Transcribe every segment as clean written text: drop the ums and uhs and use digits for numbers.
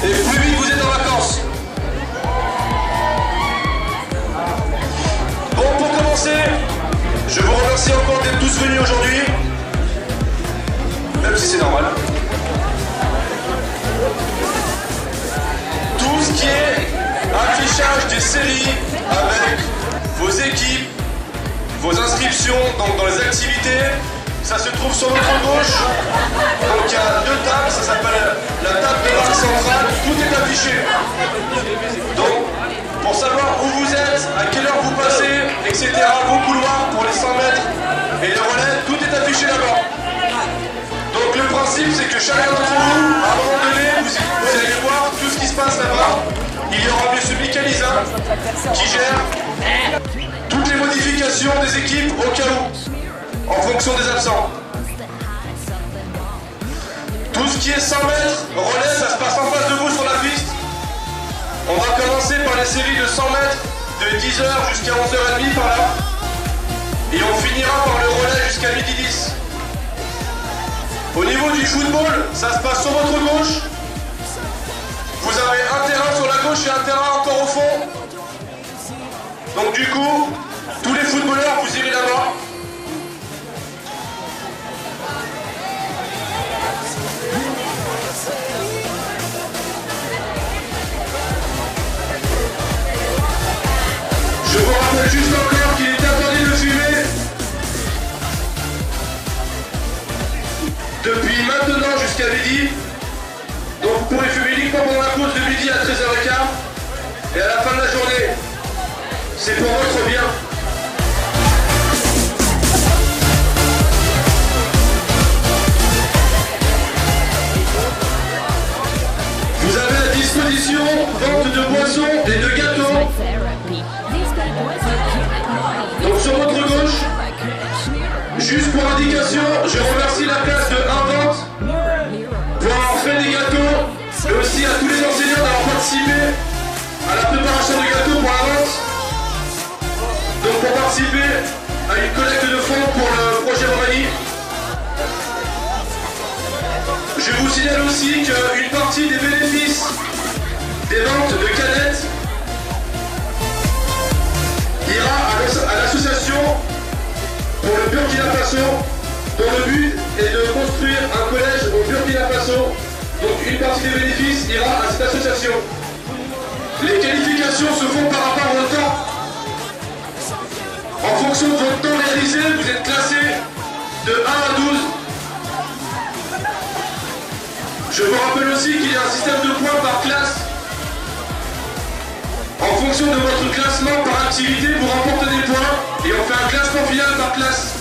et plus vite vous êtes en vacances. Bon, pour commencer, je vous remercie encore d'être tous venus aujourd'hui, même si c'est normal. Tout ce qui est affichage des séries avec vos équipes, vos inscriptions dans les activités, ça se trouve sur votre gauche. Donc il y a 2 tables, ça s'appelle la table de marque centrale, tout est affiché. Donc pour savoir où vous êtes, à quelle heure vous passez, etc., vos couloirs pour les 100 mètres et les relais, tout est affiché là-bas. Donc le principe c'est que chacun d'entre vous, à un moment donné, vous allez voir tout ce qui se passe là-bas. Il y aura M. Michalisa qui gère toutes les modifications des équipes au cas où, en fonction des absents. Tout ce qui est 100 mètres, relais, ça se passe en face de vous sur la piste. On va commencer par les séries de 100 mètres de 10h jusqu'à 11h30 par là. Et on finira par le relais jusqu'à 12h10. Au niveau du football, ça se passe sur votre gauche. Vous avez un terrain sur la gauche et un terrain encore au fond. Donc du coup, tous les footballeurs, vous irez là-bas. Je vous rappelle juste encore qu'il est interdit de fumer depuis maintenant jusqu'à midi. Donc vous pourrez fumer uniquement pendant la pause de midi à 13h15 et à la fin de la journée. C'est pour votre bien. Vous avez à disposition vente de boissons et de gâteaux. Donc sur votre gauche, juste pour indication, je remercie la classe de 1-vente pour avoir fait des gâteaux, et aussi à tous les enseignants d'avoir participé à la préparation des gâteaux pour la vente. Donc pour participer à une collecte de fonds pour le projet Romani. Je vous signale aussi qu'une partie des bénéfices des ventes de canettes ira à l'association pour le Burkina Faso, dont le but est de construire un collège au Burkina Faso. Donc une partie des bénéfices ira à cette association. Les qualifications se font par rapport au temps. En fonction de votre temps réalisé, vous êtes classé de 1 à 12. Je vous rappelle aussi qu'il y a un système de points par classe. En fonction de votre classement par activité, vous remportez des points et on fait un classement final par classe.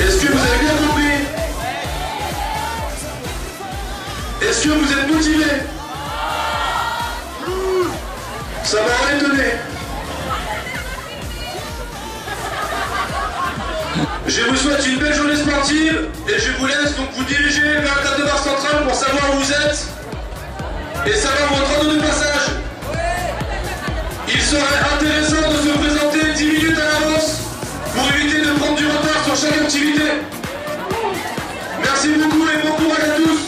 Est-ce que vous avez bien compris? Est-ce que vous êtes motivé? Ça m'a étonné. Je vous souhaite une belle journée sportive et je vous laisse donc vous diriger vers la table de bar centrale pour savoir où vous êtes et savoir votre ordre de passage. Il serait intéressant de se présenter 10 minutes à l'avance pour éviter de prendre du retard sur chaque activité. Merci beaucoup et bon courage à tous.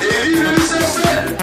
Et vive le lycée Marseille!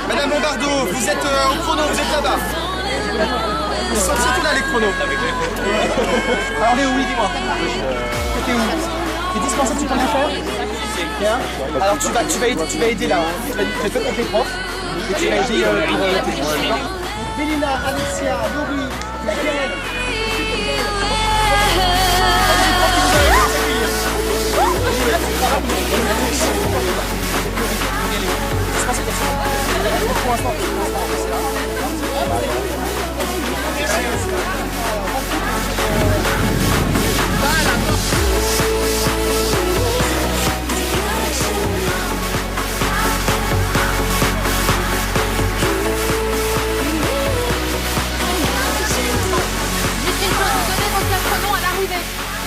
Madame Lombardo, vous êtes au chrono, vous êtes là-bas. Ils sont surtout là les chronos. Alors Léo, oui, dis-moi. T'es où? T'es dispensable, tu peux rien faire? Bien. Alors tu vas aider là. Tu vas faire avec les profs. Et tu vas aider pour tes profs. Mélina, Alicia, Laurie, Miguel.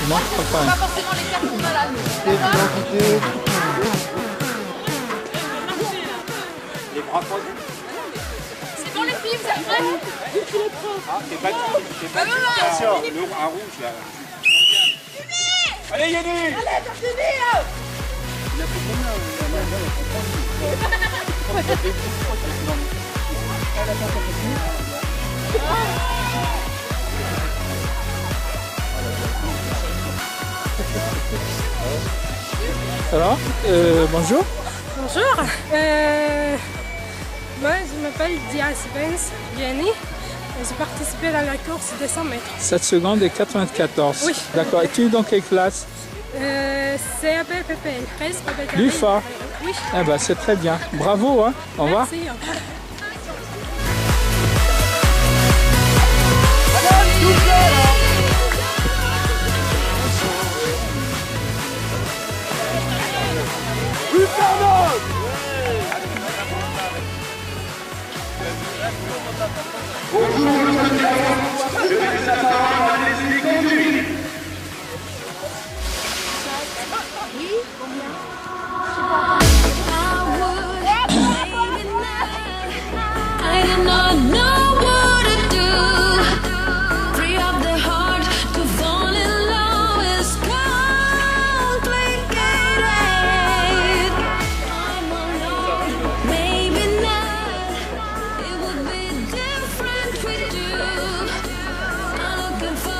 Non, pas forcément les cartes qu'on a là. Les bras croisés. C'est bon les filles, vous êtes prêts? Ah, t'es pas attention, le rouge là. Allez Yannick! Allez, t'as fini! Il a fait combien? Alors, bonjour. Bonjour, moi je m'appelle Dia Spence Vianney. J'ai participé dans la course de 100 mètres. 7 secondes et 94. Oui. D'accord. Et tu es dans quelle classe? CAP PPL 13. L'UFA. Oui. Eh ben, c'est très bien. Bravo, hein. Au revoir. Merci, au revoir. I did not know what to do. Free up the heart to fall in love is complicated. I'm alone, maybe not. It would be different with you. I'm looking for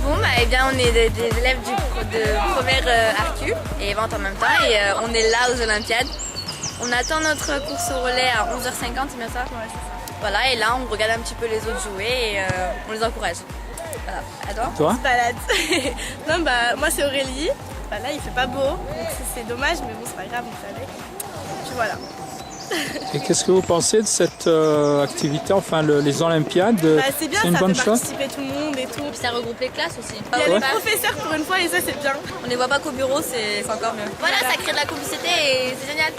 Bon bah eh bien on est des élèves de première ARCU et vente en même temps et on est là aux Olympiades. On attend notre course au relais à 11h50, c'est bien ça? Voilà, et là on regarde un petit peu les autres jouer et on les encourage. Voilà, à toi? Toi? Balade. Non bah moi c'est Aurélie. Bah, là il fait pas beau, donc c'est dommage mais bon c'est pas grave, on fait avec. Puis voilà. Et qu'est-ce que vous pensez de cette activité, enfin les Olympiades? Bah, c'est bien, une ça bonne fait chose? participer tout le monde et tout. Puis ça regroupe les classes aussi. Il y a les professeurs pour une fois et ça c'est bien. On les voit pas qu'au bureau, c'est encore mieux. Voilà, ça crée de la complicité et c'est génial.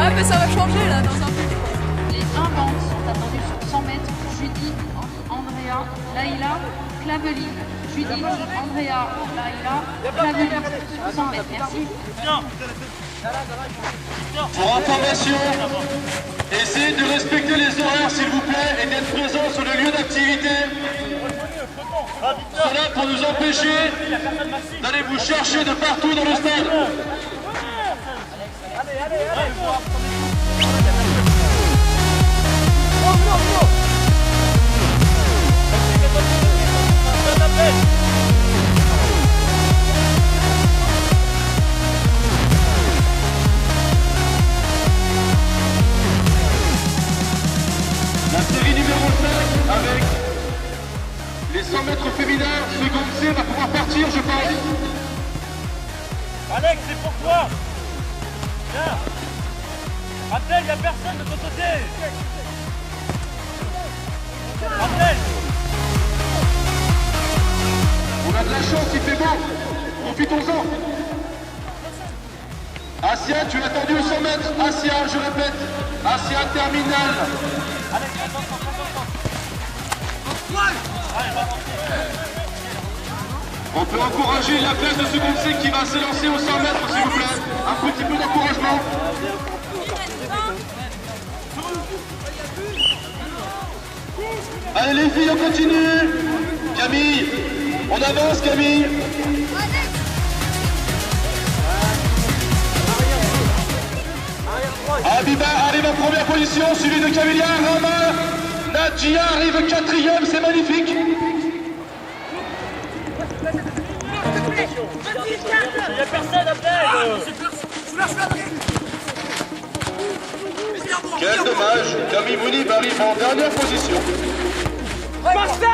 Ah, mais ça va changer là dans un peu. Les 1 bandes sont attendus sur 100 mètres. Judith, Andrea, Laïla, Claveline. Judith, Andrea, Laïla, Claveline. Sur 100 mètres, merci. Pour information, essayez de respecter les horaires s'il vous plaît et d'être présent sur le lieu d'activité. Cela pour nous empêcher d'aller vous chercher de partout dans le stade. La série numéro 5 avec les 100 mètres féminins, seconde C va pouvoir partir, je pense. Alex, c'est pour toi. Viens. Abdel, il n'y a personne de ton côté. Abdel. On a de la chance, il fait beau. Profitons-en. Asia, tu es attendu aux 100 mètres. Asia, je répète. Asia, terminale. Alex, attends. On peut encourager la classe de seconde C qui va s'élancer aux 100 mètres, s'il vous plaît. Un petit peu d'encouragement. Allez les filles, on continue. Camille, on avance Camille. Abiba arrive en première position, suivi de Camilla, Rama. Nadjia arrive 4e, c'est magnifique. Il n'y a personne, Abdel. Quel dommage, Camille Mounib arrive en dernière position. Marcel.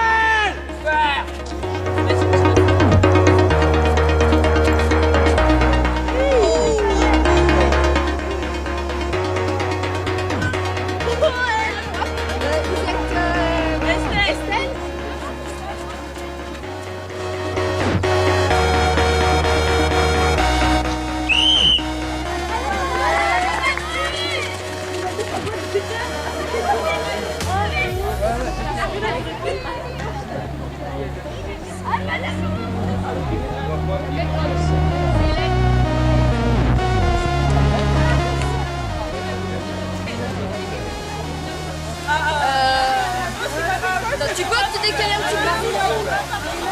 Tu peux te décaler un petit peu?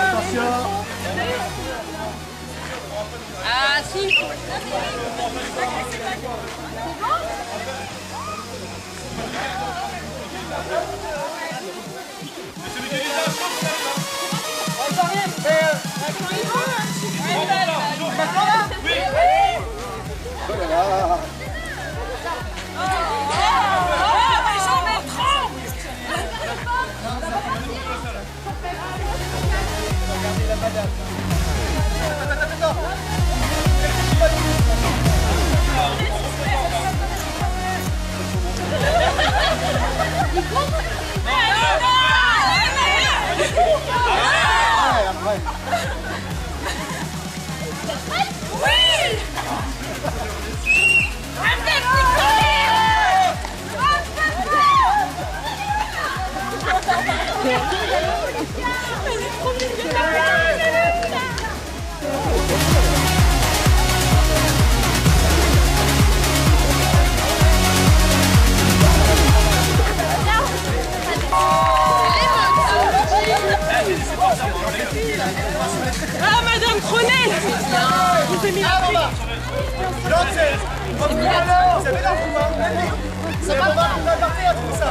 Attention. Ah si. Ah, Madame Cronet, vous avez mis la prix. Ça va, on va partir à tout ça.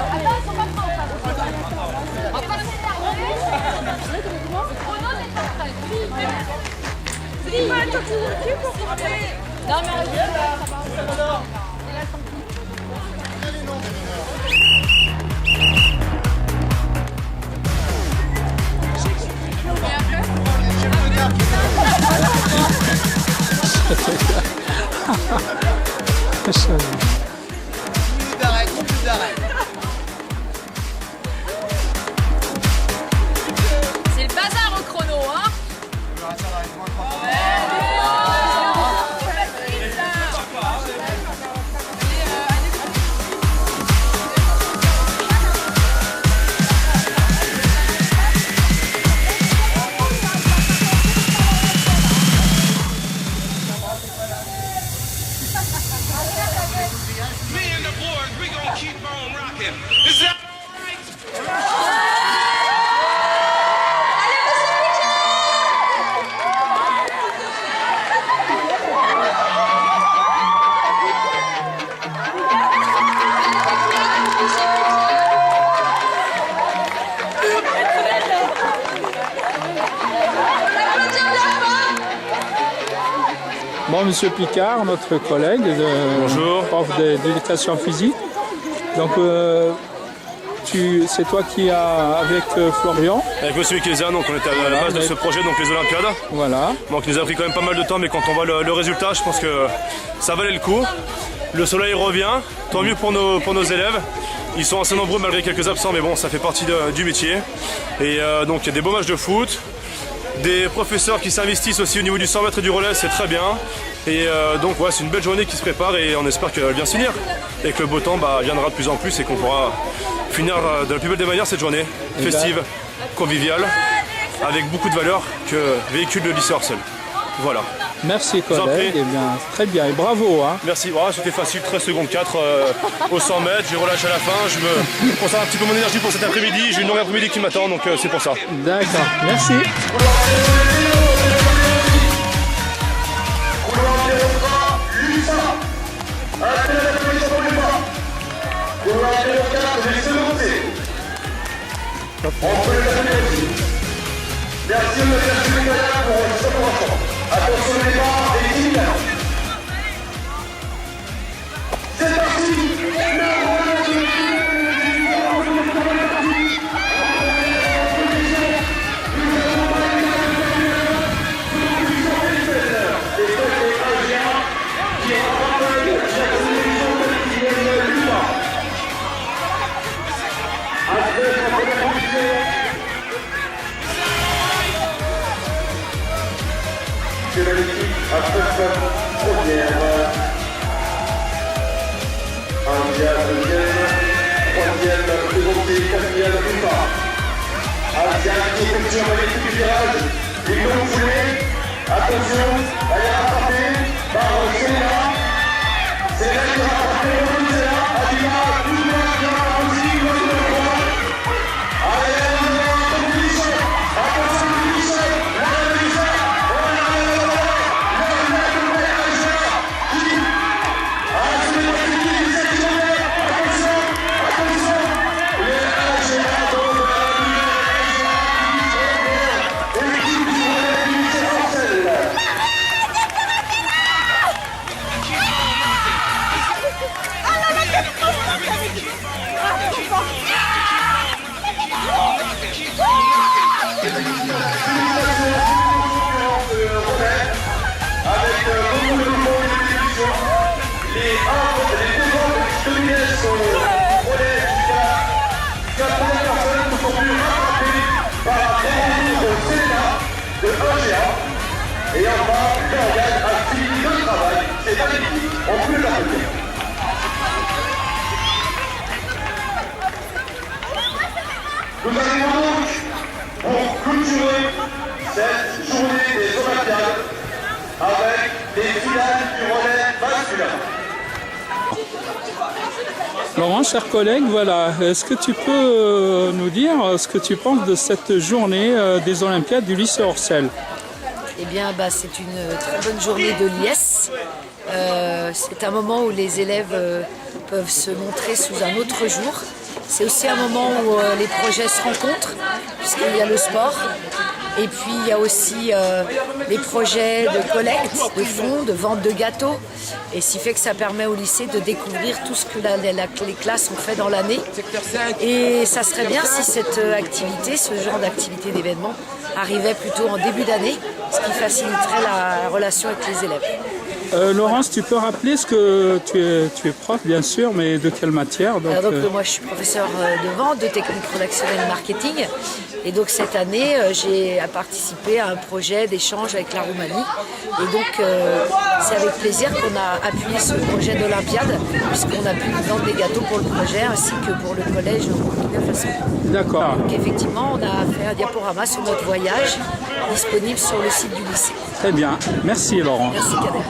Non mais c'est le bazar au chrono, hein. Bon, Monsieur Picard, notre collègue, prof d'éducation physique. Donc, c'est toi qui as avec Florian. Avec Monsieur Kézan, donc on était à la base de ce projet, donc les Olympiades. Voilà. Donc il nous a pris quand même pas mal de temps, mais quand on voit le résultat, je pense que ça valait le coup. Le soleil revient, tant mieux pour nos élèves. Ils sont assez nombreux malgré quelques absents, mais bon, ça fait partie du métier. Et donc il y a des beaux matchs de foot, des professeurs qui s'investissent aussi au niveau du 100 mètres et du relais, c'est très bien. Et donc ouais, c'est une belle journée qui se prépare et on espère qu'elle va bien se finir. Et que le beau temps viendra de plus en plus et qu'on pourra finir de la plus belle des manières cette journée, festive, conviviale, avec beaucoup de valeurs que véhicule le lycée Orcel. Voilà. Merci collègue, eh bien, très bien et bravo. Hein. Merci, voilà, c'était facile, 13 secondes 4 au 100 mètres, j'ai relâché à la fin, je me concentre un petit peu mon énergie pour cet après-midi, j'ai une longue après-midi qui m'attend, donc c'est pour ça. D'accord, merci. Merci au Nicolas pour ce moment. Attention les départ et 10 000. C'est parti. Que l'équipe après sa première. India deuxième, troisième présenté, quatrième Upa. India qui effectue un magnifique du virage. Les longs foulées. Attention, elle est rattrapée par Céla. Céla qui est rattrapée, Céla. Adima, tout le monde qui a aussi, le droit. Allez, attention, et enfin, Florian a fini le travail, c'est magnifique, on peut l'applaudir. Nous arrivons donc pour clôturer cette journée des Olympiades avec les finales du relais masculin. Laurent, cher collègue, voilà, est-ce que tu peux nous dire ce que tu penses de cette journée des Olympiades du lycée Orcel? Eh bien, c'est une très bonne journée de l'IS. C'est un moment où les élèves peuvent se montrer sous un autre jour. C'est aussi un moment où les projets se rencontrent, puisqu'il y a le sport. Et puis, il y a aussi les projets de collecte, de fonds, de vente de gâteaux. Et ce qui fait que ça permet au lycée de découvrir tout ce que les classes ont fait dans l'année. Et ça serait bien si cette activité, ce genre d'activité d'événement, arrivait plutôt en début d'année, ce qui faciliterait la relation avec les élèves. Laurence, tu peux rappeler ce que tu es prof, bien sûr, mais de quelle matière? Donc, moi, je suis professeur de vente, de technique relationnelle marketing. Et donc, cette année, j'ai participé à un projet d'échange avec la Roumanie. Et donc, c'est avec plaisir qu'on a appuyé ce projet d'Olympiade, puisqu'on a pu vendre des gâteaux pour le projet, ainsi que pour le collège au Burkina Faso. D'accord. Donc, effectivement, on a fait un diaporama sur notre voyage, disponible sur le site du lycée. Très bien. Merci, Laurent. Merci, Kader.